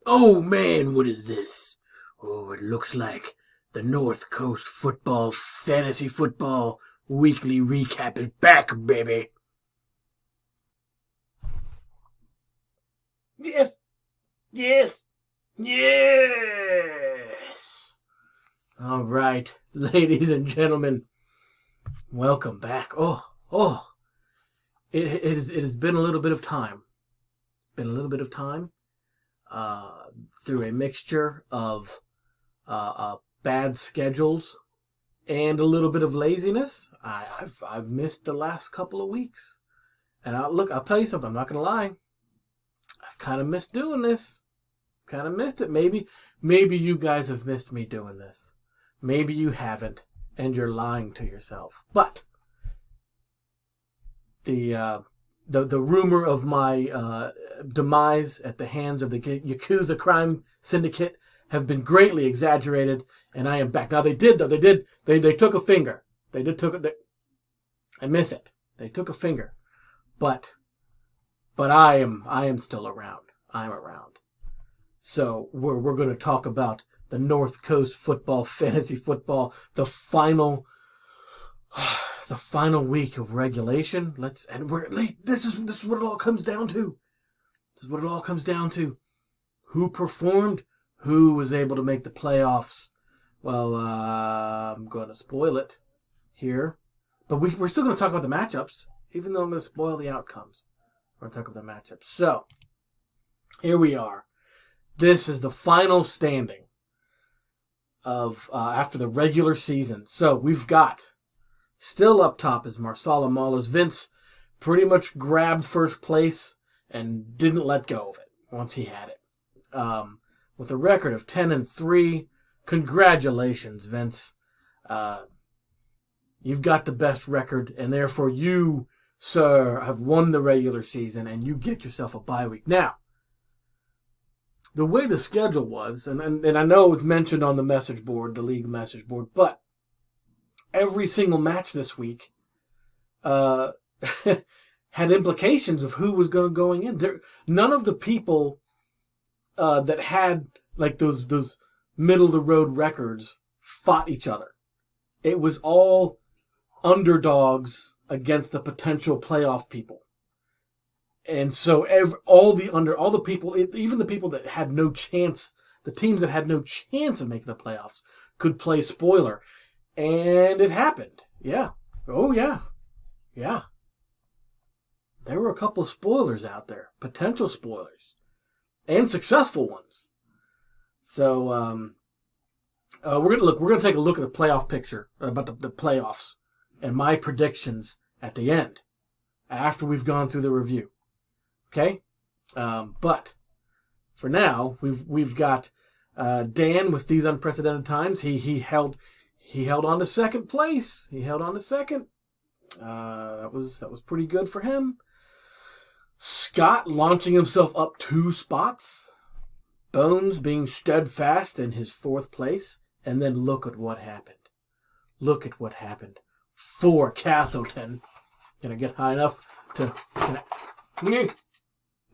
Oh man, what is this? Oh, it looks like the North Coast Football Fantasy Football Weekly Recap is back, baby. Yes, yes, yes. All right, ladies and gentlemen, welcome back. It has been a little bit of time. It's been a little bit of time. Through a mixture of bad schedules and a little bit of laziness, I've missed the last couple of weeks. And I'll tell you something. I'm not gonna lie. I've kind of missed doing this. Kind of missed it. Maybe you guys have missed me doing this. Maybe you haven't, and you're lying to yourself. But the rumor of my demise at the hands of the Yakuza crime syndicate have been greatly exaggerated, and I am back. Now they took a finger. I miss it. They took a finger, but I am still around. I'm around. So we're going to talk about the North Coast Football Fantasy Football, the final week of regulation. This is what it all comes down to. This is what it all comes down to. Who performed? Who was able to make the playoffs? Well, I'm going to spoil it here. But we're still going to talk about the matchups, even though I'm going to spoil the outcomes. We're going to talk about the matchups. So, here we are. This is the final standing of after the regular season. So, we've got, still up top is Marsala Mahler's. Vince pretty much grabbed first place and didn't let go of it once he had it. With a record of 10-3, congratulations, Vince. You've got the best record, and therefore you, sir, have won the regular season, and you get yourself a bye week. Now, the way the schedule was, and I know it was mentioned on the message board, the league message board, but every single match this week had implications of who was going in. None of the people that had like those middle of the road records fought each other. It was all underdogs against the potential playoff people. And so all the people, even the people that had no chance, the teams that had no chance of making the playoffs could play spoiler. And it happened. Yeah. Oh, yeah. Yeah. There were a couple of spoilers out there. Potential spoilers. And successful ones. So, we're gonna take a look at the playoff picture, about the playoffs, and my predictions at the end, after we've gone through the review. Okay? But, for now, we've got Dan with these unprecedented times. He held on to second place. He held on to second. That was pretty good for him. Scott launching himself up 2 spots. Bones being steadfast in his 4th place. And then look at what happened. Look at what happened. For Castleton. Can I get high enough to...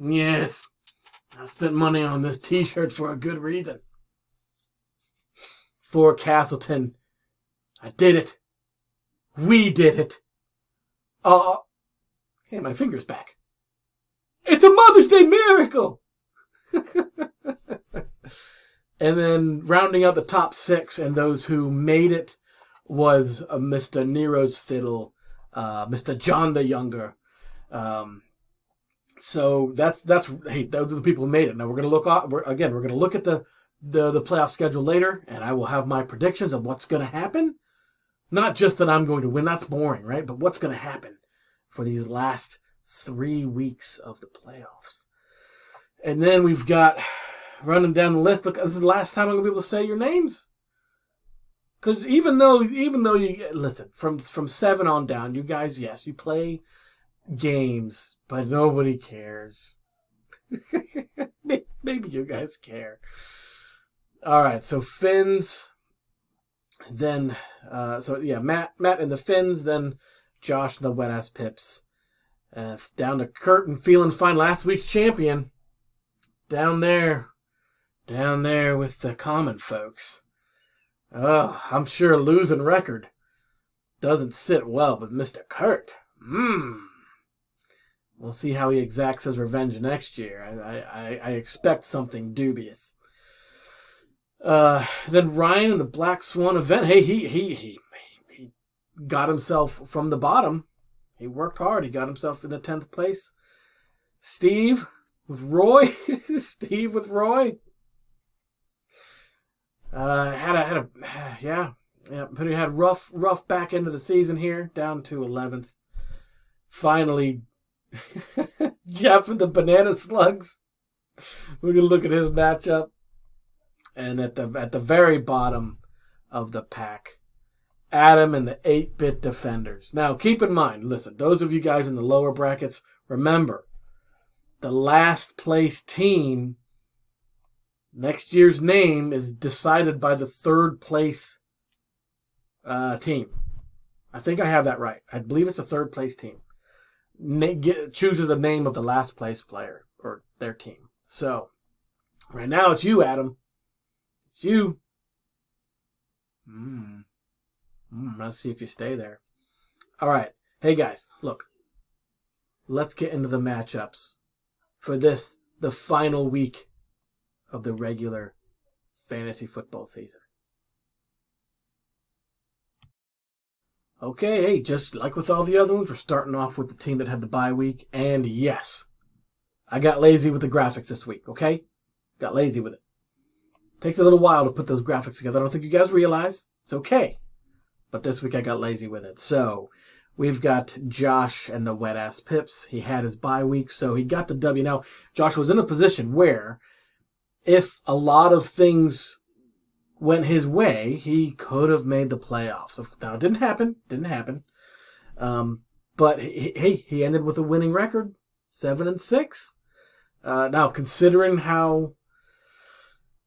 Yes. I spent money on this t-shirt for a good reason. For Castleton. I did it. We did it. Hey, my finger's back. It's a Mother's Day miracle! And then rounding out the top 6 and those who made it was Mr. Nero's Fiddle, Mr. John the Younger. So those are the people who made it. Now we're going to look at the playoff schedule later, and I will have my predictions of what's going to happen. Not just that I'm going to win, that's boring, right? But what's going to happen for these last 3 weeks of the playoffs. And then we've got, running down the list, look, this is the last time I'm going to be able to say your names. Because even though you, listen, from 7 on down, you guys, yes, you play games, but nobody cares. Maybe you guys care. All right, so Finns, then, Matt and the Finns, then Josh and the Wet Ass Pips. Down to Kurt and feeling fine, last week's champion. Down there. down there with the common folks. Oh, I'm sure losing record doesn't sit well with Mr. Kurt. We'll see how he exacts his revenge next year. I expect something dubious. Then Ryan in the Black Swan event. Hey, he got himself from the bottom. He worked hard. He got himself in the 10th place. Steve with Roy. Steve with Roy. But he had rough back end of the season here, down to 11th. Finally, Jeff and the Banana Slugs. We're gonna look at his matchup, and at the very bottom of the pack, Adam and the 8-Bit Defenders. Now, keep in mind, listen, those of you guys in the lower brackets, remember, the last place team, next year's name is decided by the 3rd place team. I think I have that right. I believe it's a 3rd place team. Chooses the name of the last place player or their team. So, right now it's you, Adam. It's you. Let's see if you stay there. All right. Hey, guys, look. Let's get into the matchups for this, the final week of the regular fantasy football season. Okay, hey, just like with all the other ones, we're starting off with the team that had the bye week. And yes, I got lazy with the graphics this week, okay? Got lazy with it. Takes a little while to put those graphics together. I don't think you guys realize. It's okay. But this week I got lazy with it. So, we've got Josh and the wet-ass Pips. He had his bye week, so he got the W. Now, Josh was in a position where if a lot of things went his way, he could have made the playoffs. Now, it didn't happen. But he ended with a winning record, 7-6. Now, considering how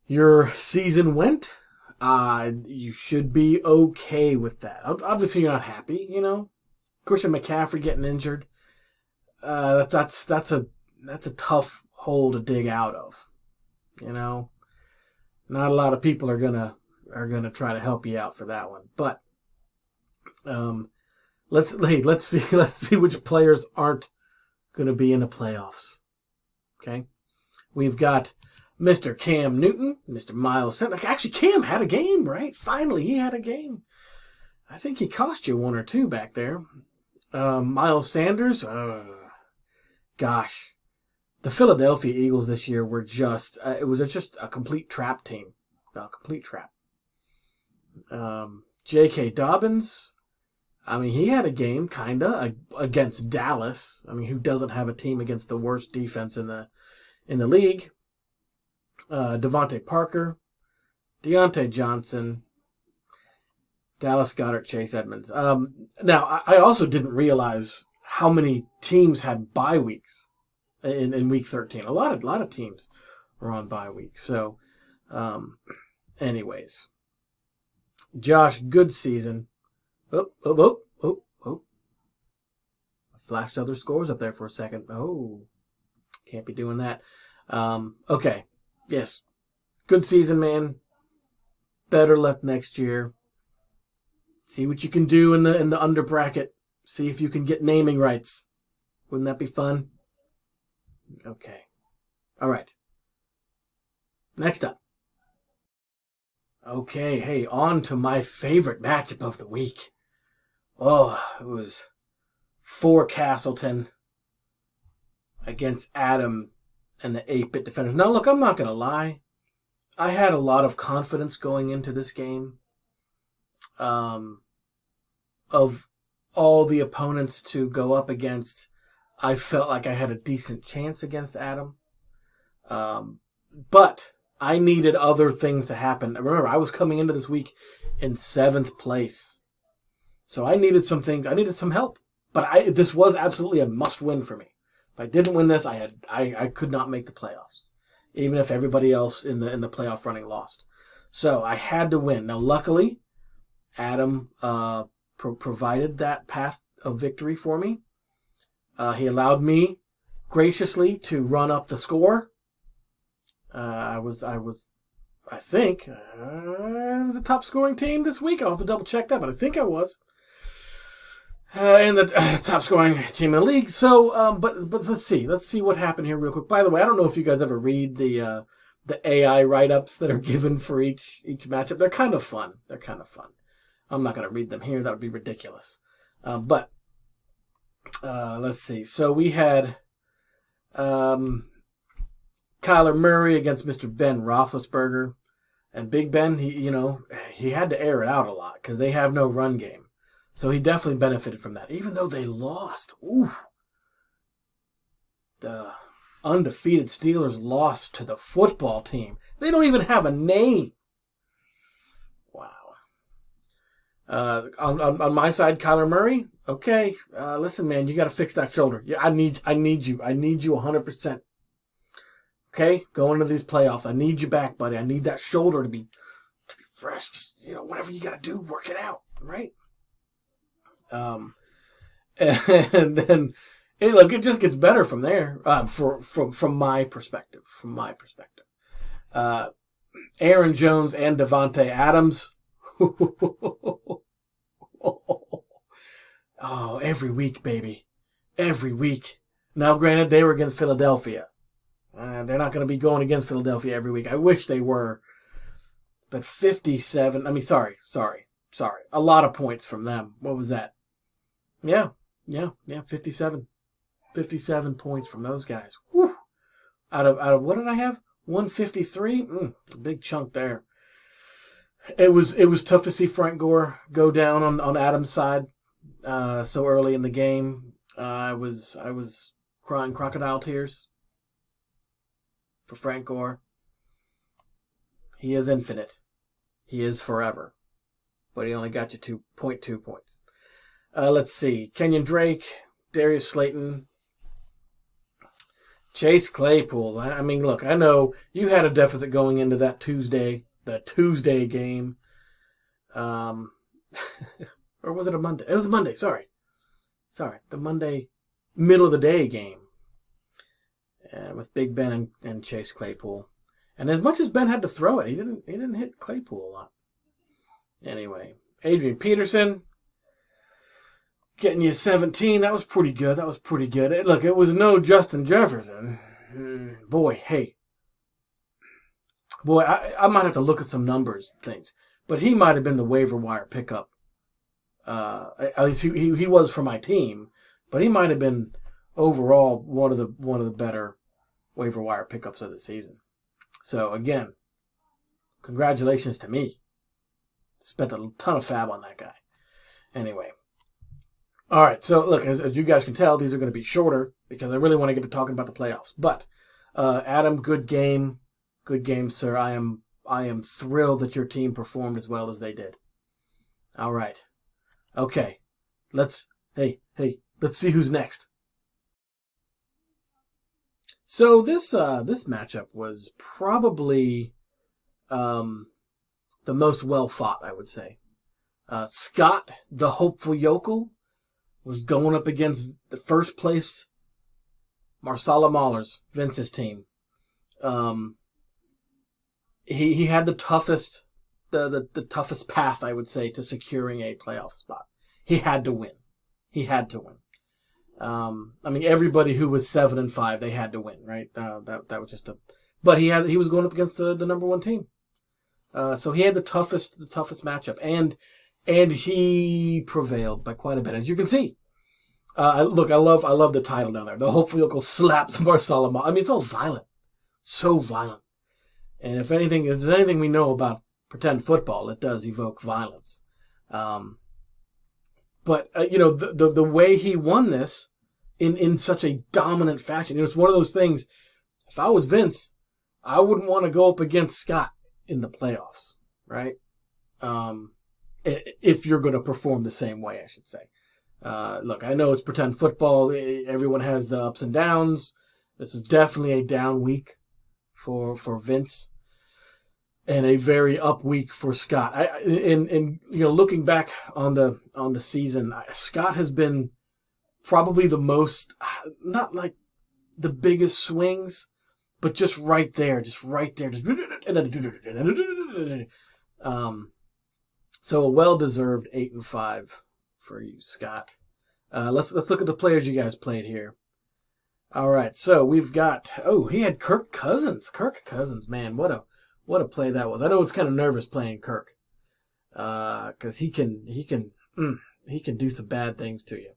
your season went, you should be okay with that. Obviously, you're not happy, you know. Christian McCaffrey getting injured. That's a tough hole to dig out of, you know. Not a lot of people are gonna try to help you out for that one. But let's see which players aren't gonna be in the playoffs. Okay, we've got Mr. Cam Newton, Mr. Miles Sanders. Actually, Cam had a game, right? Finally, he had a game. I think he cost you one or two back there. Miles Sanders. Gosh. The Philadelphia Eagles this year were just a complete trap team. A complete trap. J.K. Dobbins, I mean, he had a game, kinda, against Dallas. I mean, who doesn't have a team against the worst defense in the league? Devontae Parker, Deontay Johnson, Dallas Goedert, Chase Edmonds. Now, I also didn't realize how many teams had bye weeks in week 13. A lot of teams were on bye week. So, anyways, Josh, good season. Oh. I flashed other scores up there for a second. Oh, can't be doing that. Okay. Yes. Good season, man. Better luck next year. See what you can do in the under bracket. See if you can get naming rights. Wouldn't that be fun? Okay. All right. Next up. Okay, hey, on to my favorite matchup of the week. Oh, it was for Castleton against Adam and the 8-Bit Defenders. Now, look, I'm not going to lie. I had a lot of confidence going into this game. Of all the opponents to go up against, I felt like I had a decent chance against Adam. But I needed other things to happen. Remember, I was coming into this week in 7th place. So I needed some things. I needed some help. But this was absolutely a must-win for me. If I didn't win this, I could not make the playoffs, even if everybody else in the playoff running lost. So I had to win. Now, luckily, Adam provided that path of victory for me. He allowed me graciously to run up the score. I think, the top scoring team this week. I'll have to double check that, but I think I was. In the top scoring team in the league. So, but let's see what happened here real quick. By the way, I don't know if you guys ever read the AI write-ups that are given for each matchup. They're kind of fun. I'm not going to read them here. That would be ridiculous. But let's see. So we had Kyler Murray against Mr. Ben Roethlisberger, and Big Ben. He had to air it out a lot because they have no run game. So he definitely benefited from that, even though they lost. Ooh. The undefeated Steelers lost to the football team. They don't even have a name. Wow. On my side, Kyler Murray. Okay, listen, man, you got to fix that shoulder. Yeah, I need you 100%. Okay, going into these playoffs, I need you back, buddy. I need that shoulder to be fresh. Just, whatever you got to do, work it out, right? And then it just gets better from there. From my perspective. Aaron Jones and Devontae Adams. Oh, every week, baby, every week. Now, granted, they were against Philadelphia. They're not going to be going against Philadelphia every week. I wish they were. But 57. I mean, sorry. A lot of points from them. What was that? Yeah, 57. 57 points from those guys. Whew. Out of what did I have? 153? A big chunk there. It was tough to see Frank Gore go down on Adams' side so early in the game. I was crying crocodile tears for Frank Gore. He is infinite. He is forever. But he only got you 2.2 points. Let's see. Kenyon Drake, Darius Slayton, Chase Claypool. I mean, look, I know you had a deficit going into that Tuesday game. Or was it a Monday? It was Monday, sorry. The Monday middle of the day game. With Big Ben and Chase Claypool. And as much as Ben had to throw it, he didn't hit Claypool a lot. Anyway, Adrian Peterson getting you 17. That was pretty good. Look, it was no Justin Jefferson. Boy, I might have to look at some numbers and things. But he might have been the waiver wire pickup. At least he was for my team. But he might have been overall one of the better waiver wire pickups of the season. So again, congratulations to me. Spent a ton of fab on that guy. Anyway. All right, so look, as you guys can tell, these are going to be shorter because I really want to get to talking about the playoffs. But Adam, good game, sir. I am thrilled that your team performed as well as they did. All right, okay, let's see who's next. So this matchup was probably the most well fought, I would say. Scott, the hopeful yokel, was going up against the first place Marsala Maulers, Vince's team. He had the toughest path, I would say, to securing a playoff spot. He had to win. I mean, everybody who was 7-5, they had to win, right? That was just but he was going up against the number one team. So he had the toughest matchup, and he prevailed by quite a bit, as you can see. Look, I love the title down there. The hopeful yokel slaps Marsala. I mean, it's all violent, so violent. And if there's anything we know about pretend football, it does evoke violence. But the way he won this in such a dominant fashion, it's one of those things. If I was Vince, I wouldn't want to go up against Scott in the playoffs, right? If you're going to perform the same way, I should say. Look, I know it's pretend football. Everyone has the ups and downs. This is definitely a down week for Vince, and a very up week for Scott. Looking back on the season, Scott has been probably the most, not like the biggest swings, but just right there, and then so a well-deserved 8-5 for you, Scott. Let's look at the players you guys played here. All right, so we've got he had Kirk Cousins. Kirk Cousins, man, what a play that was. I know it's kind of nervous playing Kirk, because he can do some bad things to you.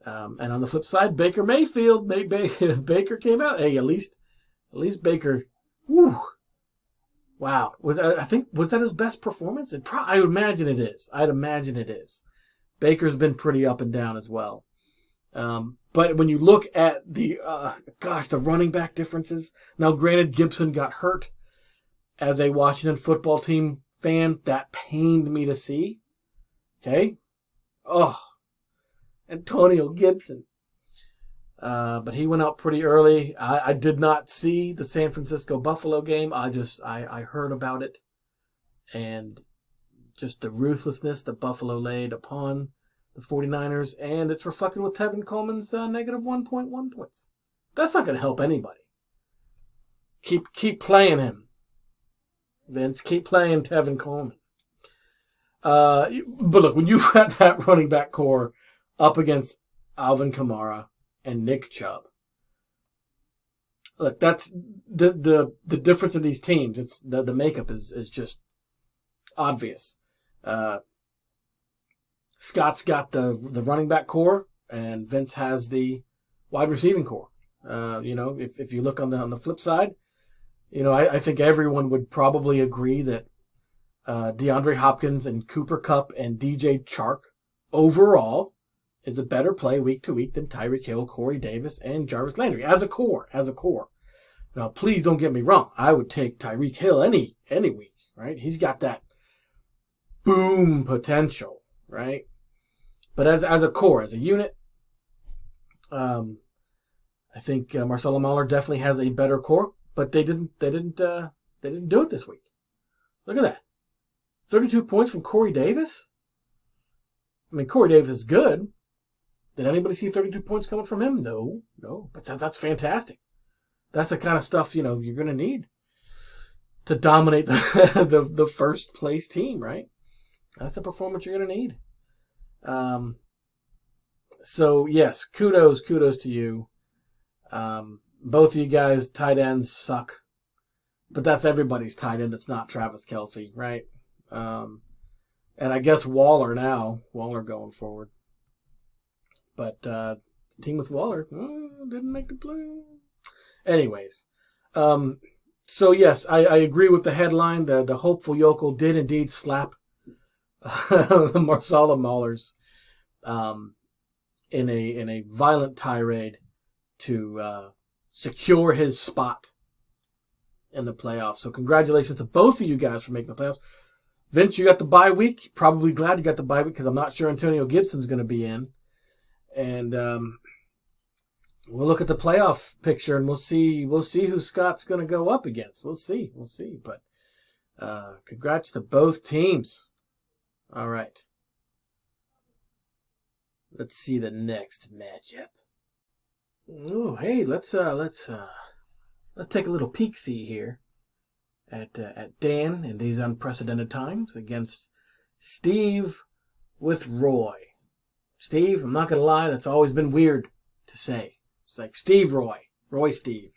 And on the flip side, Baker Mayfield, Baker came out. Hey, at least Baker. Woo! Wow. Was that his best performance? I would imagine it is. I'd imagine it is. Baker's been pretty up and down as well. But when you look at the running back differences. Now, granted, Gibson got hurt. As a Washington football team fan, that pained me to see. Okay? Oh, Antonio Gibson. But he went out pretty early. I did not see the San Francisco-Buffalo game. I heard about it. And just the ruthlessness that Buffalo laid upon the 49ers. And it's reflected with Tevin Coleman's negative 1.1 points. That's not going to help anybody. Keep playing him, Vince. Keep playing Tevin Coleman. But look, when you've got that running back core up against Alvin Kamara and Nick Chubb, look, that's the difference in these teams. It's the makeup is just obvious. Scott's got the running back core, and Vince has the wide receiving core. If you look on the flip side, I think everyone would probably agree that DeAndre Hopkins and Cooper Kupp and DJ Chark overall is a better play week to week than Tyreek Hill, Corey Davis, and Jarvis Landry as a core. Now, please don't get me wrong. I would take Tyreek Hill any week, right? He's got that boom potential, right? But as a core, as a unit, I think Marcelo Mahler definitely has a better core, but they didn't do it this week. Look at that. 32 points from Corey Davis? I mean, Corey Davis is good. Did anybody see 32 points coming from him? No. But that's fantastic. That's the kind of stuff, you're going to need to dominate the first place team, right? That's the performance you're going to need. So, yes, kudos to you. Both of you guys, tight ends, suck. But that's everybody's tight end that's not Travis Kelce, right? And I guess Waller going forward. But the team with Waller didn't make the play. Anyways, so yes, I agree with the headline. The hopeful yokel did indeed slap the Marcelo Maulers in a violent tirade to secure his spot in the playoffs. So congratulations to both of you guys for making the playoffs. Vince, you got the bye week. Probably glad you got the bye week because I'm not sure Antonio Gibson's going to be in. And we'll look at the playoff picture and we'll see who Scott's going to go up against. We'll see. But congrats to both teams. All right. Let's see the next matchup. Oh, hey, let's take a little peek-see here at Dan in these unprecedented times against Steve with Roy. Steve, I'm not going to lie, that's always been weird to say. It's like Steve Roy Steve.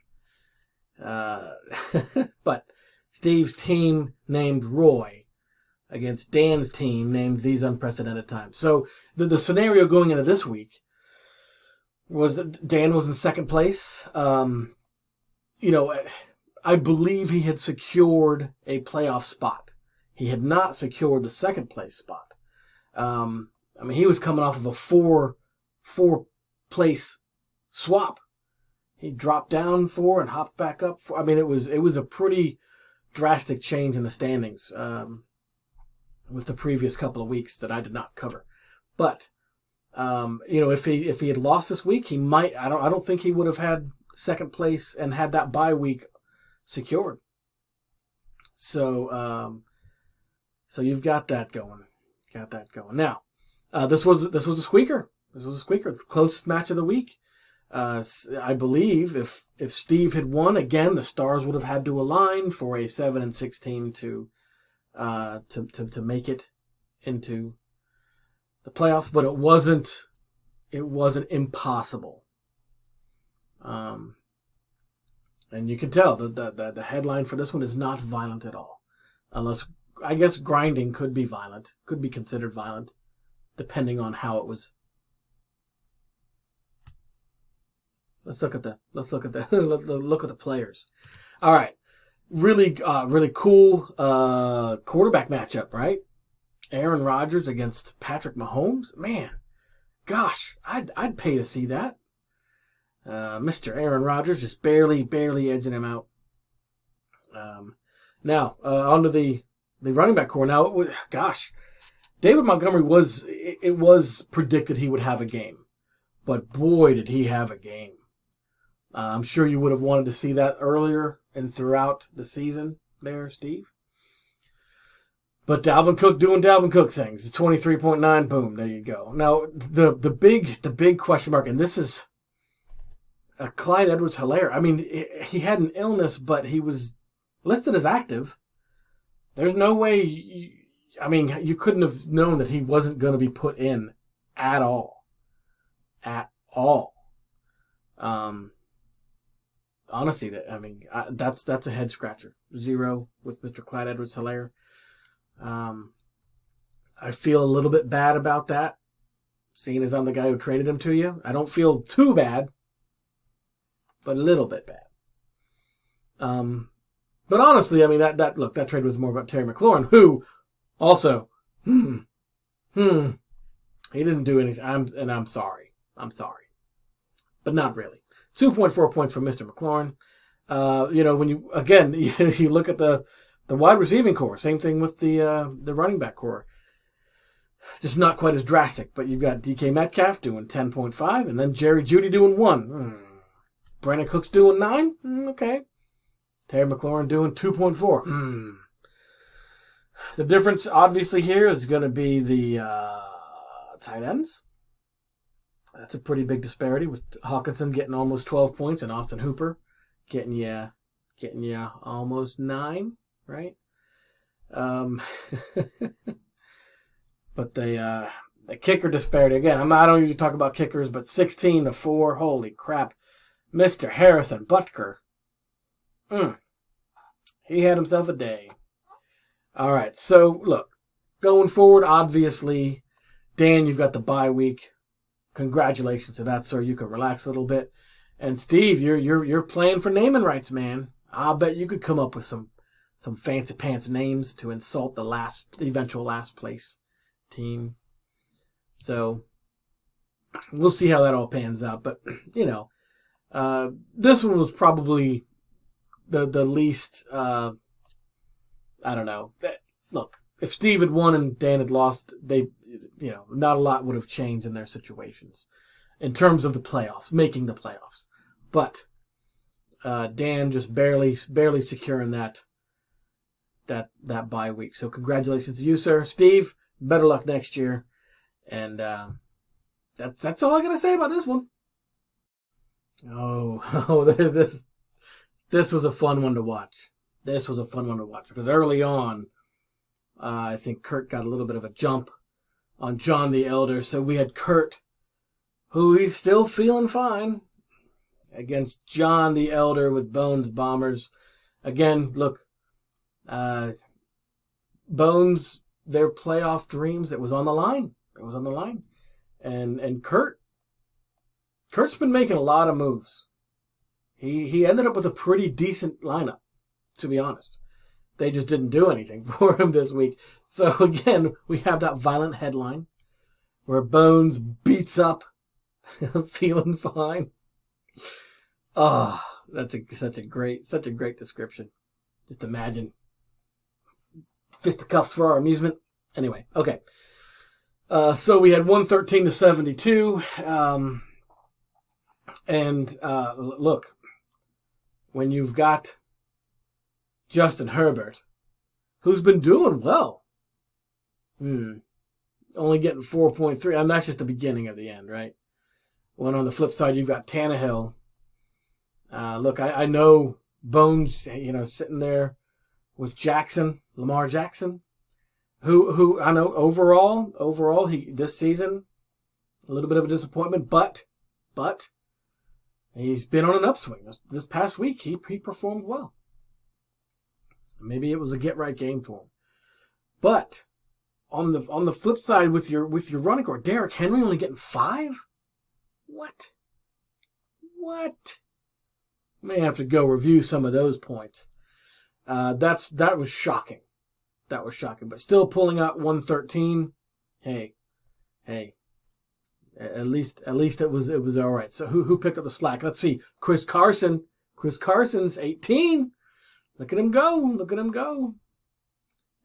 But Steve's team named Roy against Dan's team named These Unprecedented Times. So the scenario going into this week was that Dan was in second place. I believe he had secured a playoff spot. He had not secured the second place spot. He was coming off of a four place swap. He dropped down 4 and hopped back up 4. It was a pretty drastic change in the standings with the previous couple of weeks that I did not cover. But if he had lost this week, he might. I don't think he would have had second place and had that bye week secured. So you've got that going. Now, this was a squeaker. The closest match of the week. I believe if Steve had won again, the stars would have had to align for a 7-16 to make it into the playoffs, but it wasn't impossible. And you can tell the headline for this one is not violent at all, unless I guess grinding could be violent, could be considered violent, depending on how it was. Let's look at the players. All right, really cool quarterback matchup, right? Aaron Rodgers against Patrick Mahomes. Man, gosh, I'd pay to see that. Mr. Aaron Rodgers just barely edging him out. Now onto the running back core. Now, gosh, David Montgomery was predicted he would have a game, but boy did he have a game. I'm sure you would have wanted to see that earlier and throughout the season there, Steve. But Dalvin Cook doing Dalvin Cook things. 23.9, boom, there you go. Now, the big question mark, and this is Clyde Edwards-Helaire. I mean, he had an illness, but he was listed as active. There's no way, you couldn't have known that he wasn't going to be put in at all. At all. Honestly, that's a head scratcher. 0 with Mr. Clyde Edwards-Helaire. I feel a little bit bad about that, seeing as I'm the guy who traded him to you. I don't feel too bad, but a little bit bad. But honestly, that trade was more about Terry McLaurin, who also, he didn't do anything. I'm sorry. But not really. 2.4 points from Mr. McLaurin. When you look at the wide receiving core, same thing with the running back core. Just not quite as drastic, but you've got DK Metcalf doing 10.5, and then Jerry Jeudy doing 1. Brandon Cooks doing 9. Okay. Terry McLaurin doing 2.4. The difference, obviously, here is going to be the tight ends. That's a pretty big disparity, with Hawkinson getting almost 12 points and Austin Hooper getting you almost 9, right? But the kicker disparity, again, I don't usually talk about kickers, but 16-4, holy crap. Mr. Harrison Butker. He had himself a day. All right, so look, going forward, obviously, Dan, you've got the bye week. Congratulations to that, sir. You can relax a little bit. And Steve, you're playing for naming rights, man. I'll bet you could come up with some fancy pants names to insult the eventual last place team. So we'll see how that all pans out. But this one was probably the least. I don't know. Look, if Steve had won and Dan had lost, not a lot would have changed in their situations in terms of the playoffs, making the playoffs. But Dan just barely securing that bye week. So congratulations to you, sir. Steve, better luck next year. And that's all I got to say about this one. This was a fun one to watch. Because early on, I think Kurt got a little bit of a jump on John the Elder. So we had Kurt, who he's still feeling fine, against John the Elder with Bones Bombers. Again, look, Bones, their playoff dreams, it was on the line. And Kurt's been making a lot of moves. He ended up with a pretty decent lineup, to be honest. They just didn't do anything for him this week. So again, we have that violent headline where Bones beats up, feeling fine. Oh, that's such a great description. Just imagine fisticuffs for our amusement. Anyway, okay. So we had 113-72. Look, when you've got Justin Herbert, who's been doing well, only getting 4.3, and that's just the beginning of the end, right? When on the flip side, you've got Tannehill. Look, I know Bones, sitting there with Lamar Jackson, who I know overall, this season, a little bit of a disappointment, but he's been on an upswing. This past week, he performed well. Maybe it was a get-right game for him. But on the flip side, with your running court, Derrick Henry only getting 5? What? May have to go review some of those points. That was shocking. But still pulling out 113. Hey. At least it was all right. So who picked up the slack? Let's see. Chris Carson. Chris Carson's 18. Look at him go.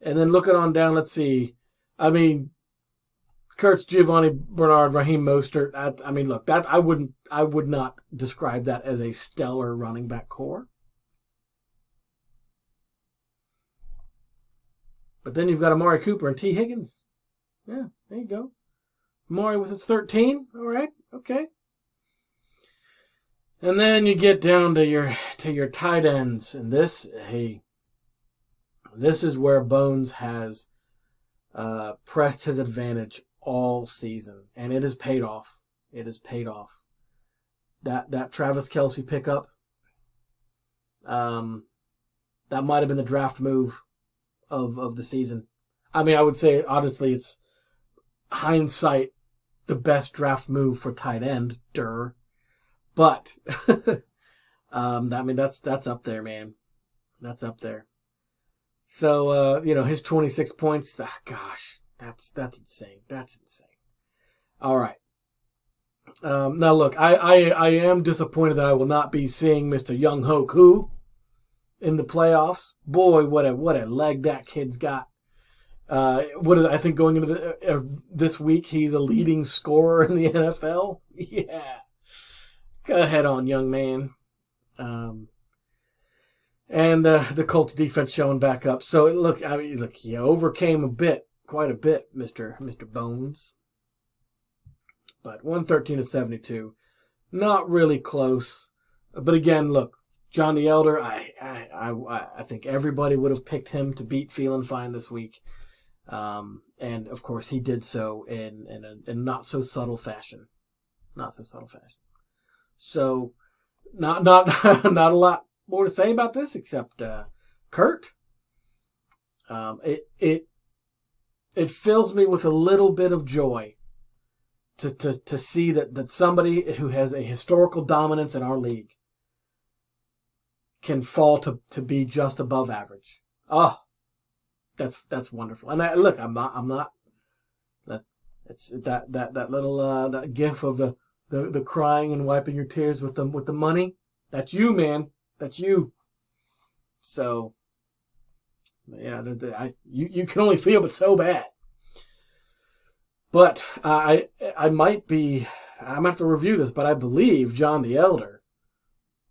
And then looking on down, let's see. I mean, Kurtz, Giovanni Bernard, Raheem Mostert. I would not describe that as a stellar running back core. But then you've got Amari Cooper and T. Higgins. Yeah, there you go. Amari with his 13. All right, okay. And then you get down to your tight ends, and this is where Bones has pressed his advantage all season, and it has paid off. That Travis Kelce pickup, that might have been the draft move of the season. I mean, I would say honestly, it's hindsight the best draft move for tight end. But that's up there, man. That's up there. So his 26 points. Gosh, that's insane. All right. Now look, I am disappointed that I will not be seeing Mr. Young Ho Koo in the playoffs. Boy, what a leg that kid's got. I think going into this week, he's a leading scorer in the NFL. Yeah. Go ahead on, young man. And the Colts defense showing back up. So look, he overcame quite a bit, Mr. Bones. But 113-72, not really close. But again, look, John the Elder, I think everybody would have picked him to beat Feelin' Fine this week. And of course he did so in a not so subtle fashion. So not a lot more to say about this except Kurt. It fills me with a little bit of joy to see that somebody who has a historical dominance in our league can fall to be just above average. Oh, that's wonderful. And I'm not. It's that little that gif of the crying and wiping your tears with the money. That's you, man. That's you. So yeah, you can only feel but so bad. But I'm gonna have to review this, but I believe John the Elder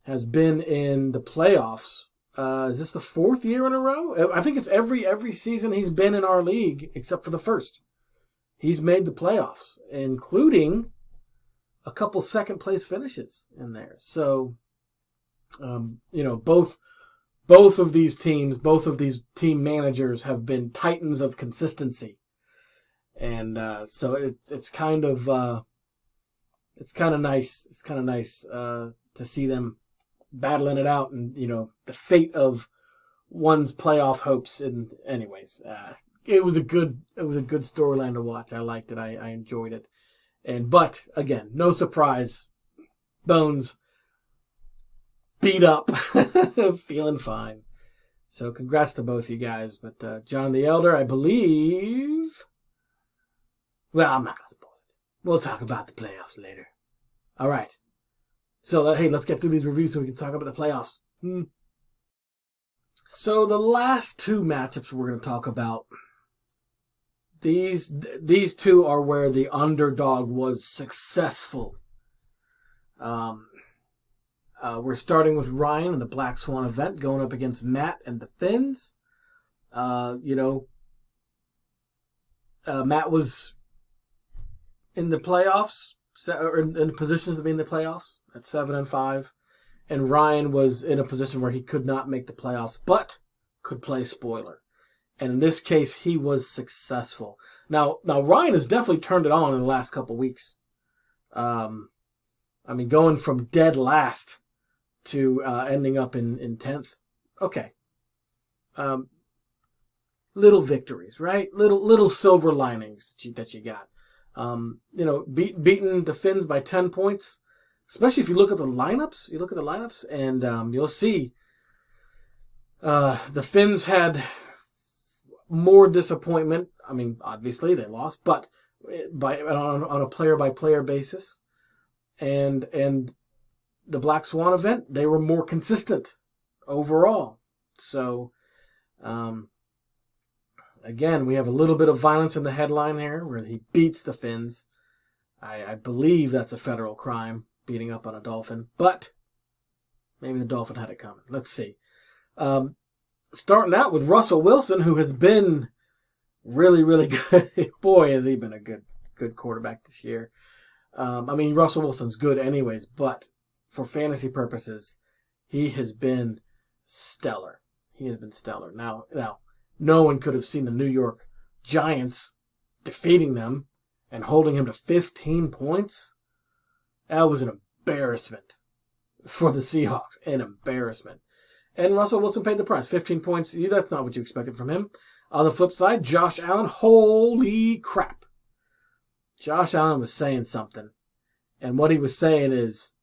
has been in the playoffs. Is this the 4th year in a row? I think it's every season he's been in our league except for the first. He's made the playoffs, including a couple second place finishes in there. So, both of these teams, both of these team managers have been titans of consistency. And so it's kind of nice. It's kind of nice to see them battling it out, and the fate of one's playoff hopes. And anyways, it was a good storyline to watch. I liked it. I enjoyed it. But again, no surprise, Bones beat up, feeling fine. So congrats to both you guys. But John the Elder, I believe. Well, I'm not going to spoil it. We'll talk about the playoffs later. All right. So, hey, let's get through these reviews so we can talk about the playoffs. So, the last 2 matchups we're going to talk about, these 2 are where the underdog was successful. We're starting with Ryan in the Black Swan event, going up against Matt and the Finns. Matt was in the playoffs or in positions to be in the playoffs at 7-5, and Ryan was in a position where he could not make the playoffs, but could play spoiler. And in this case, he was successful. Now Ryan has definitely turned it on in the last couple weeks. I mean, going from dead last to ending up in 10th. Okay. Little victories, right? Little silver linings that you got. Beating the Finns by 10 points, especially if you look at the lineups. And you'll see the Finns had more disappointment. I mean, obviously they lost, but on a player-by-player basis. And the Black Swan event, they were more consistent overall. So, again, we have a little bit of violence in the headline here where he beats the Finns. I believe that's a federal crime, beating up on a Dolphin. But maybe the Dolphin had it coming. Let's see. Starting out with Russell Wilson, who has been really, really good. Boy, has he been a good quarterback this year. I mean, Russell Wilson's good anyways, but for fantasy purposes, he has been stellar. Now, no one could have seen the New York Giants defeating them and holding him to 15 points. That was an embarrassment for the Seahawks. An embarrassment. And Russell Wilson paid the price. 15 points. That's not what you expected from him. On the flip side, Josh Allen, holy crap. Josh Allen was saying something. And what he was saying is,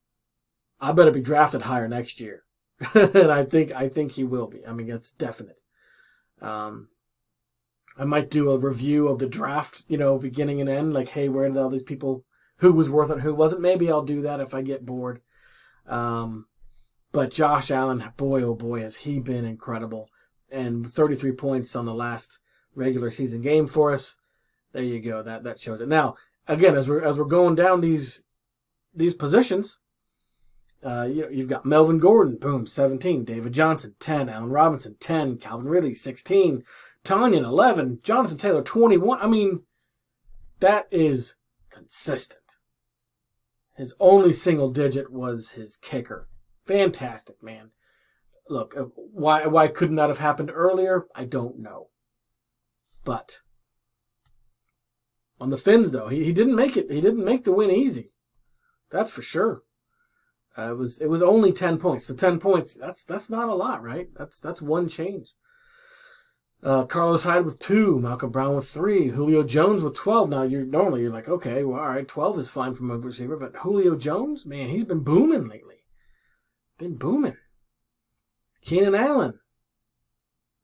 I better be drafted higher next year. And I think he will be. I mean, that's definite. I might do a review of the draft, beginning and end. Like, hey, where did all these people, who was worth it, who wasn't? Maybe I'll do that if I get bored. But Josh Allen, boy, oh boy, has he been incredible. And 33 points on the last regular season game for us. There you go. That shows it. Now, again, as we're going down these positions, you've got Melvin Gordon, boom, 17. David Johnson, 10. Allen Robinson, 10. Calvin Ridley, 16. Tanyan, 11. Jonathan Taylor, 21. I mean, that is consistent. His only single digit was his kicker. Fantastic, man. Look, why couldn't that have happened earlier? I don't know. But on the Finns, though, he didn't make it. He didn't make the win easy. That's for sure. It was only 10 points. So 10 points, that's not a lot, right? That's one change. Carlos Hyde with 2, Malcolm Brown with 3, Julio Jones with 12. Now you're like, okay, well, all right, 12 is fine from a receiver, but Julio Jones, man, he's been booming lately. Been booming. Keenan Allen.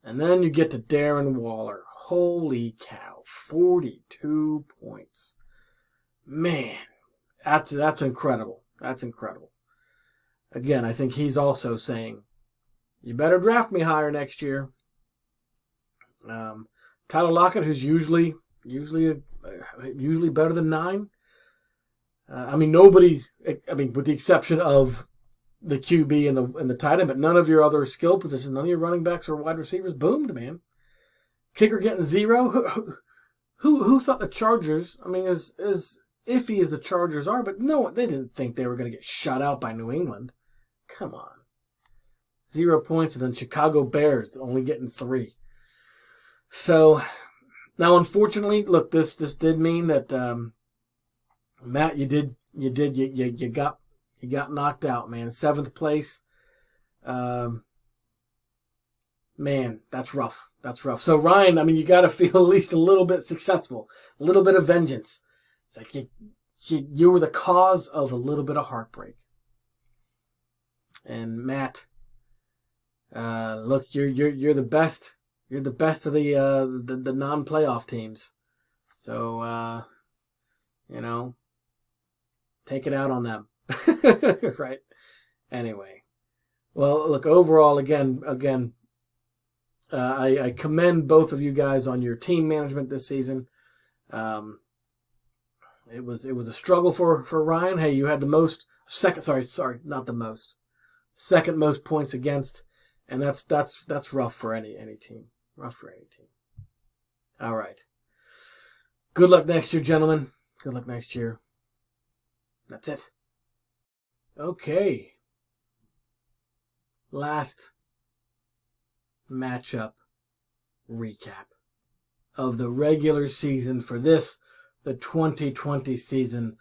And then you get to Darren Waller. Holy cow, 42 points. Man, that's incredible. That's incredible. Again, I think he's also saying, you better draft me higher next year. Tyler Lockett, who's usually better than 9. With the exception of the QB and the tight end, but none of your other skill positions, none of your running backs or wide receivers boomed, man. Kicker getting 0. Who thought the Chargers? I mean, as iffy as the Chargers are, but no, they didn't think they were going to get shut out by New England. Come on, 0 points, and then Chicago Bears only getting 3. So now, unfortunately, look, this did mean that Matt, you got knocked out, man. 7th place. Man, that's rough. That's rough. So Ryan, I mean, you got to feel at least a little bit successful, a little bit of vengeance. It's like you were the cause of a little bit of heartbreak. And Matt, look, you're the best. You're the best of the non-playoff teams. So take it out on them. Right. Anyway. Well, look, overall, again, I commend both of you guys on your team management this season. It was a struggle for Ryan. Hey, you had the second most points against, and that's rough for any team. Rough for any team. All right. Good luck next year, gentlemen. Good luck next year. That's it. Okay. Last matchup recap of the regular season for this, the 2020 season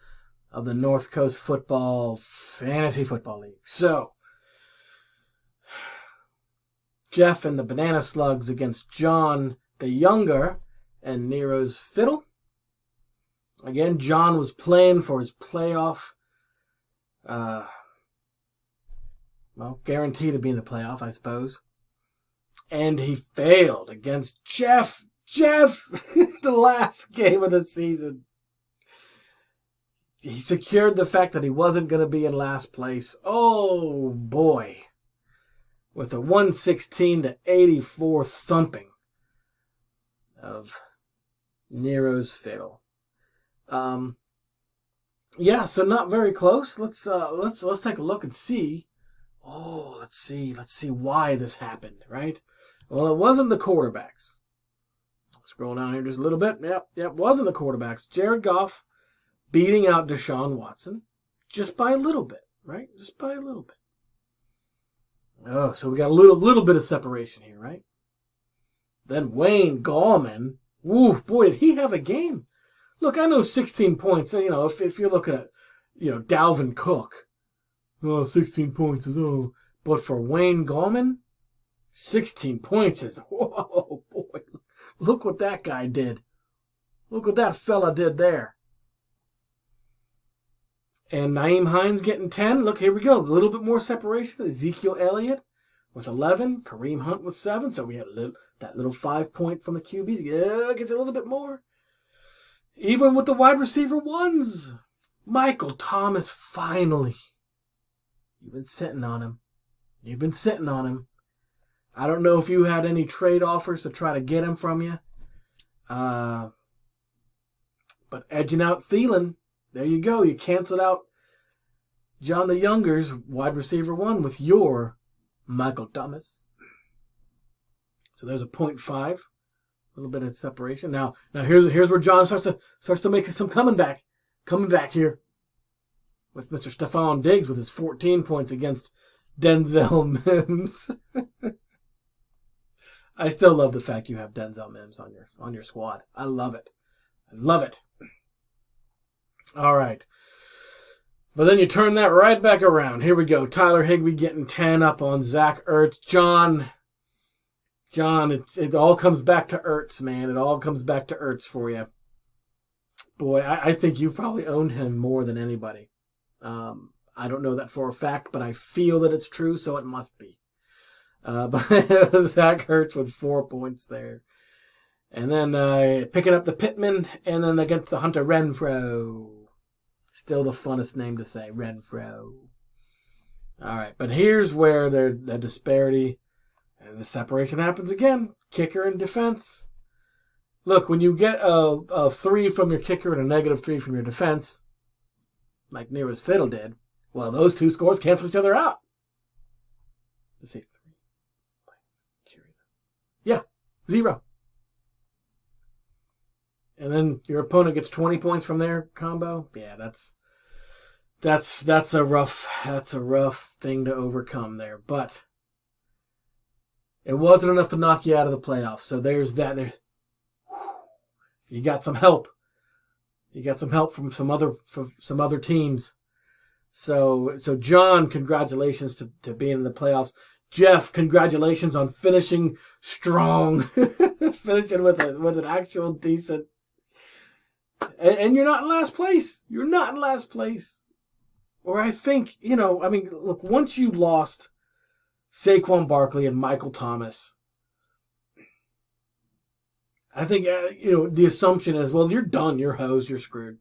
of the North Coast Football Fantasy Football League. So, Jeff and the Banana Slugs against John the Younger and Nero's Fiddle. Again, John was playing for his playoff. Guaranteed to be in the playoff, I suppose. And he failed against Jeff. Jeff, the last game of the season. He secured the fact that he wasn't going to be in last place. Oh, boy. With a 116-84 thumping of Nero's Fiddle. Yeah, so not very close. Let's take a look and see. Oh, let's see why this happened, right? Well, it wasn't the quarterbacks. Scroll down here just a little bit. Yep, wasn't the quarterbacks. Jared Goff beating out Deshaun Watson just by a little bit, right? Just by a little bit. Oh, so we got a little bit of separation here, right? Then Wayne Gallman. Woo, boy, did he have a game. Look, I know 16 points. You know, if you're looking at, Dalvin Cook. Oh, 16 points is, oh. But for Wayne Gallman, 16 points is, whoa, boy. Look what that guy did. Look what that fella did there. And Nyheim Hines getting 10. Look, here we go. A little bit more separation. Ezekiel Elliott with 11. Kareem Hunt with 7. So we had that little 5 point from the QBs. Yeah, gets a little bit more. Even with the wide receiver ones. Michael Thomas finally. You've been sitting on him. I don't know if you had any trade offers to try to get him from you. But edging out Thielen. There you go. You canceled out John the Younger's wide receiver 1 with your Michael Thomas. So there's a 0.5. A little bit of separation. Now here's where John starts to make some coming back here with Mr. Stephon Diggs with his 14 points against Denzel Mims. I still love the fact you have Denzel Mims on your squad. I love it. All right. But then you turn that right back around. Here we go. Tyler Higbee getting 10 up on Zach Ertz. John, it all comes back to Ertz, man. It all comes back to Ertz for you. Boy, I think you've probably owned him more than anybody. I don't know that for a fact, but I feel that it's true, so it must be. But Zach Ertz with 4 points there. And then picking up the Pittman, and then against the Hunter Renfrow. Still the funnest name to say, Renfrow. All right, but here's where the disparity and the separation happens again. Kicker and defense. Look, when you get a 3 from your kicker and a -3 from your defense, like Nero's Fiddle did, well, those two scores cancel each other out. Let's see. 3. Yeah, 0. And then your opponent gets 20 points from their combo. Yeah, that's a rough thing to overcome there. But it wasn't enough to knock you out of the playoffs. So there's that. You got some help. You got some help from some other teams. So John, congratulations to being in the playoffs. Jeff, congratulations on finishing strong, finishing with an actual decent. And you're not in last place. You're not in last place. Or I think, look, once you lost Saquon Barkley and Michael Thomas, I think, the assumption is, well, you're done. You're hosed. You're screwed.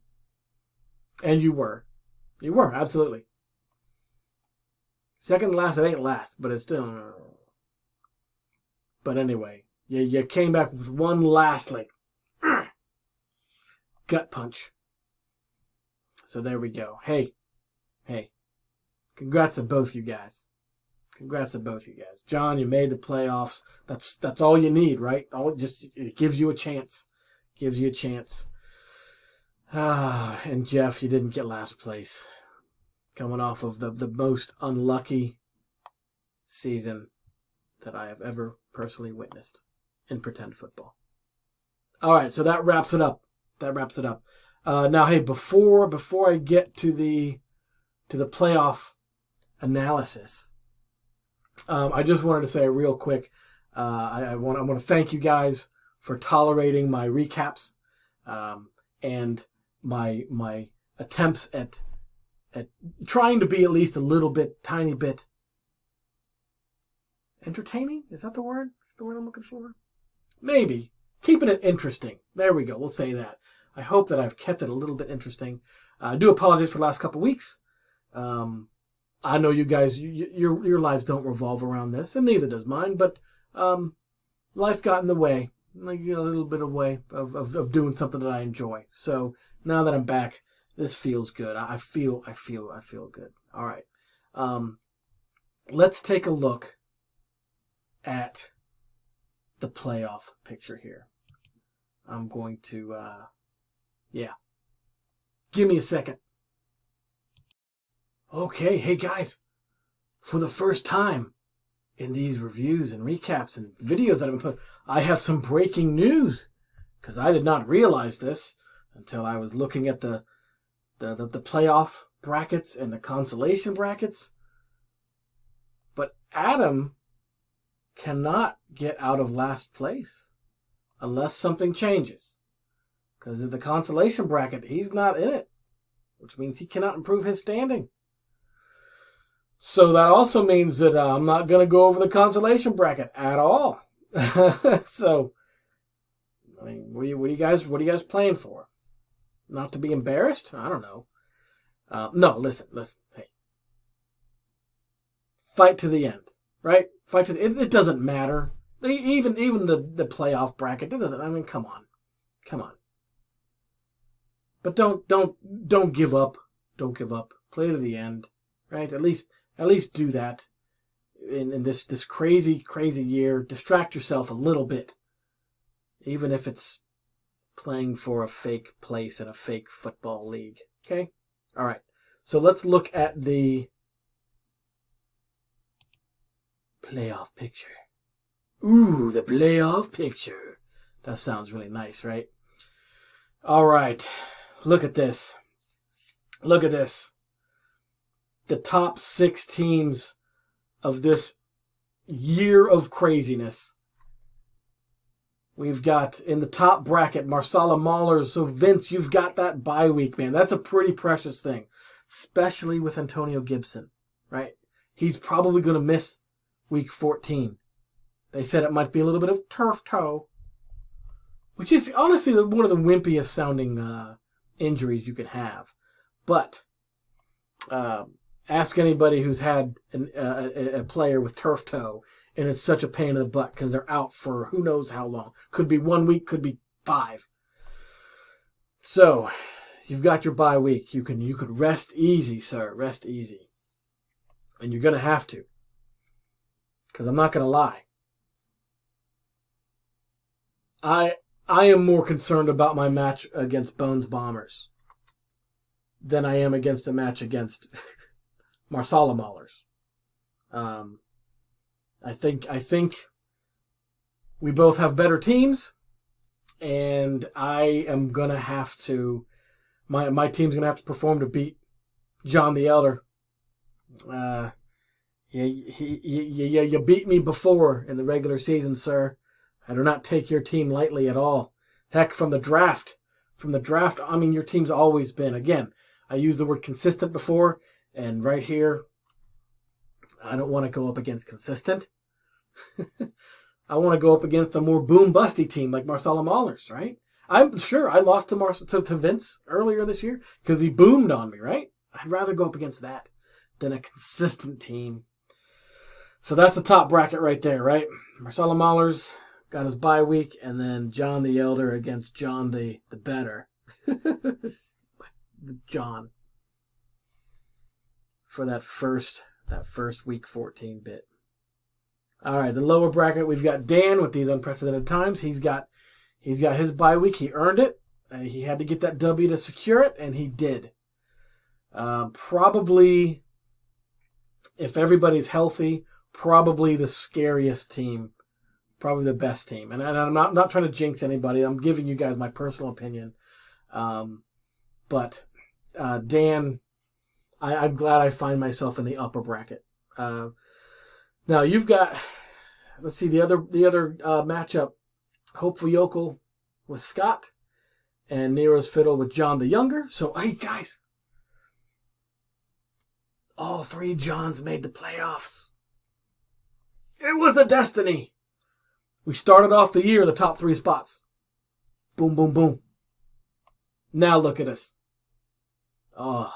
And you were. You were, absolutely. Second to last, it ain't last, but it's still. But anyway, you came back with one last, gut punch. So there we go. Hey, congrats to both you guys. John, you made the playoffs. That's all you need, right? It gives you a chance. And Jeff, you didn't get last place. coming off of the most unlucky season that I have ever personally witnessed in pretend football. All right, so that wraps it up. Now, hey, before I get to the playoff analysis, I just wanted to say real quick, I want to thank you guys for tolerating my recaps and my attempts at trying to be at least a little bit, tiny bit entertaining. Is that the word? Is that the word I'm looking for? Maybe. Keeping it interesting. There we go. We'll say that. I hope that I've kept it a little bit interesting. I do apologize for the last couple weeks. I know you guys, your lives don't revolve around this, and neither does mine, but life got in the way, like a little bit of way of doing something that I enjoy. So now that I'm back, this feels good. I feel good. All right. Let's take a look at the playoff picture here. I'm going to, give me a second. Okay, hey guys, for the first time in these reviews and recaps and videos that I've been putting, I have some breaking news, because I did not realize this until I was looking at the playoff brackets and the consolation brackets. But Adam cannot get out of last place unless something changes, because in the consolation bracket, he's not in it, which means he cannot improve his standing. So that also means that I'm not going to go over the consolation bracket at all. So, I mean, what are you guys playing for? Not to be embarrassed? I don't know. No, listen. Hey, fight to the end, right? Fight to the end. It doesn't matter. Even the playoff bracket. It doesn't. I mean, come on. But don't give up. Don't give up. Play to the end, right? At least do that in this crazy year. Distract yourself a little bit, even if it's playing for a fake place in a fake football league. Okay? All right. So let's look at the playoff picture. Ooh, the playoff picture. That sounds really nice, right? All right. Look at this. Look at this. The top 6 teams of this year of craziness. We've got in the top bracket Marsala Maulers. So Vince, you've got that bye week, man. That's a pretty precious thing, especially with Antonio Gibson, right? He's probably going to miss week 14. They said it might be a little bit of turf toe, which is honestly one of the wimpiest sounding injuries you can have. But ask anybody who's had a player with turf toe, and it's such a pain in the butt because they're out for who knows how long. Could be 1 week, could be 5. So you've got your bye week. You could rest easy, sir. Rest easy. And you're going to have to. Because I'm not going to lie. I am more concerned about my match against Bones Bombers than I am against a match against Marsala Maulers. I think we both have better teams, and I am gonna have to. My team's gonna have to perform to beat John the Elder. You beat me before in the regular season, sir. I do not take your team lightly at all. Heck, from the draft, I mean, your team's always been, again, I used the word consistent before, and right here, I don't want to go up against consistent. I want to go up against a more boom-busty team like Marsala Maulers, right? I'm sure I lost to Vince earlier this year because he boomed on me, right? I'd rather go up against that than a consistent team. So that's the top bracket right there, right? Marsala Maulers got his bye week, and then John the Elder against John the Better. John. For that first week 14 bit. All right, the lower bracket, we've got Dan with these unprecedented times. He's got his bye week. He earned it. He had to get that W to secure it, and he did. Probably, if everybody's healthy, probably the scariest team, probably the best team. And I'm not trying to jinx anybody. I'm giving you guys my personal opinion. But Dan, I'm glad I find myself in the upper bracket. Now you've got, let's see, the other matchup, Hopeful Yokel with Scott, and Nero's Fiddle with John the Younger. So, hey guys, all 3 Johns made the playoffs. It was the destiny. We started off the year in the top 3 spots. Boom, boom, boom. Now look at us. Oh.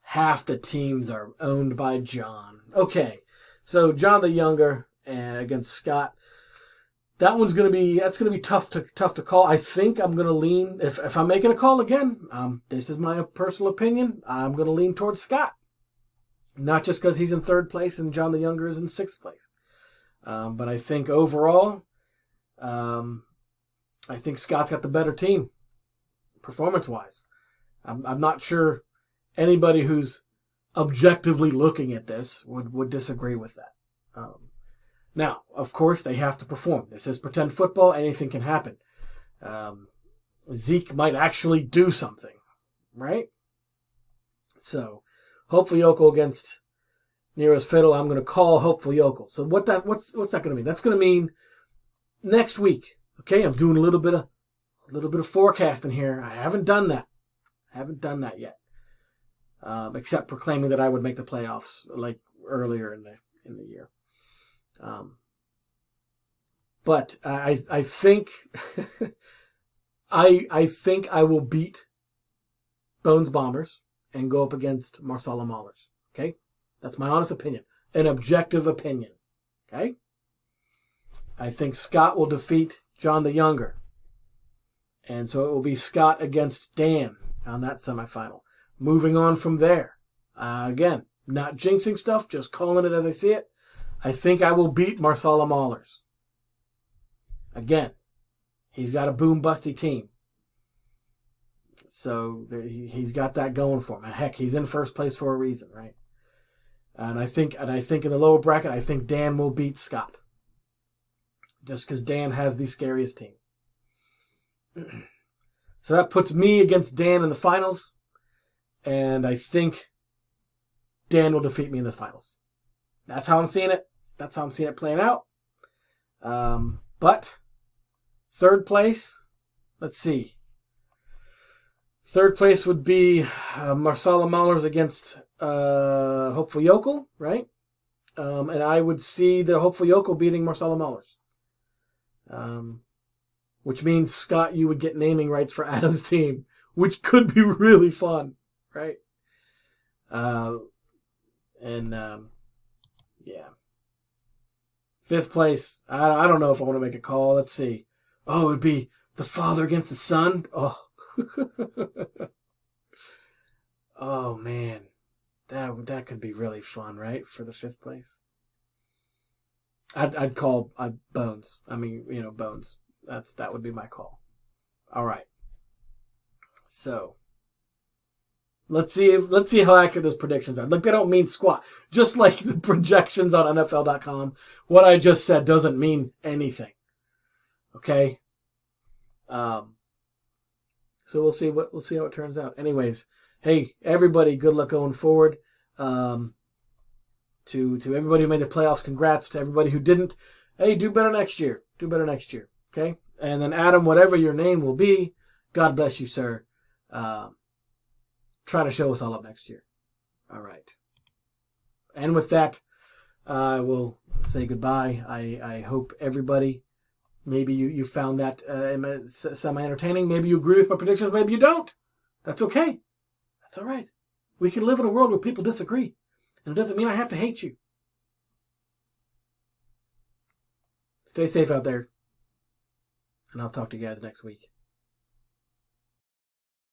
Half the teams are owned by John. Okay, so John the Younger and against Scott. That's gonna be tough to call. I think I'm gonna lean, if I'm making a call again, this is my personal opinion, I'm gonna lean towards Scott. Not just because he's in 3rd place and John the Younger is in 6th place. But I think overall, I think Scott's got the better team, performance-wise. I'm not sure anybody who's objectively looking at this would disagree with that. Now, of course, they have to perform. This is pretend football. Anything can happen. Zeke might actually do something, right? So, Hopeful Yokel against Nero's Fiddle. I'm going to call Hopeful Yokel. So what's that going to mean? That's going to mean next week. Okay, I'm doing a little bit of forecasting here. I haven't done that. Yet. Except proclaiming that I would make the playoffs like earlier in the year. But I think I think I will beat Bones Bombers and go up against Marsala Maulers. Okay? That's my honest opinion. An objective opinion. Okay? I think Scott will defeat John the Younger. And so it will be Scott against Dan on that semifinal. Moving on from there. Again, not jinxing stuff, just calling it as I see it. I think I will beat Marsala Maulers. Again, he's got a boom-busty team. So he's got that going for him. Heck, he's in 1st place for a reason, right? And I think in the lower bracket, I think Dan will beat Scott. Just because Dan has the scariest team. So that puts me against Dan in the finals. And I think Dan will defeat me in the finals. That's how I'm seeing it. That's how I'm seeing it playing out. But 3rd place, let's see. 3rd place would be Marsala Maulers against Hopeful Yokel, right? And I would see the Hopeful Yokel beating Marsala Maulers. Which means, Scott, you would get naming rights for Adam's team, which could be really fun, right? Yeah. 5th place, I don't know if I want to make a call. Let's see. Oh, it would be the father against the son. Oh. Oh, man. That could be really fun, right? For the 5th place. I'd call Bones. Bones. That would be my call. All right. So let's see how accurate those predictions are. Look, they don't mean squat. Just like the projections on NFL.com, what I just said doesn't mean anything. Okay. So we'll see how it turns out. Anyways, hey everybody, good luck going forward. To everybody who made the playoffs, congrats. To everybody who didn't, hey, do better next year. Okay? And then Adam, whatever your name will be, God bless you, sir. Try to show us all up next year. All right. And with that, I will say goodbye. I hope everybody, maybe you found that semi-entertaining. Maybe you agree with my predictions. Maybe you don't. That's okay. That's all right. We can live in a world where people disagree. And it doesn't mean I have to hate you. Stay safe out there. And I'll talk to you guys next week.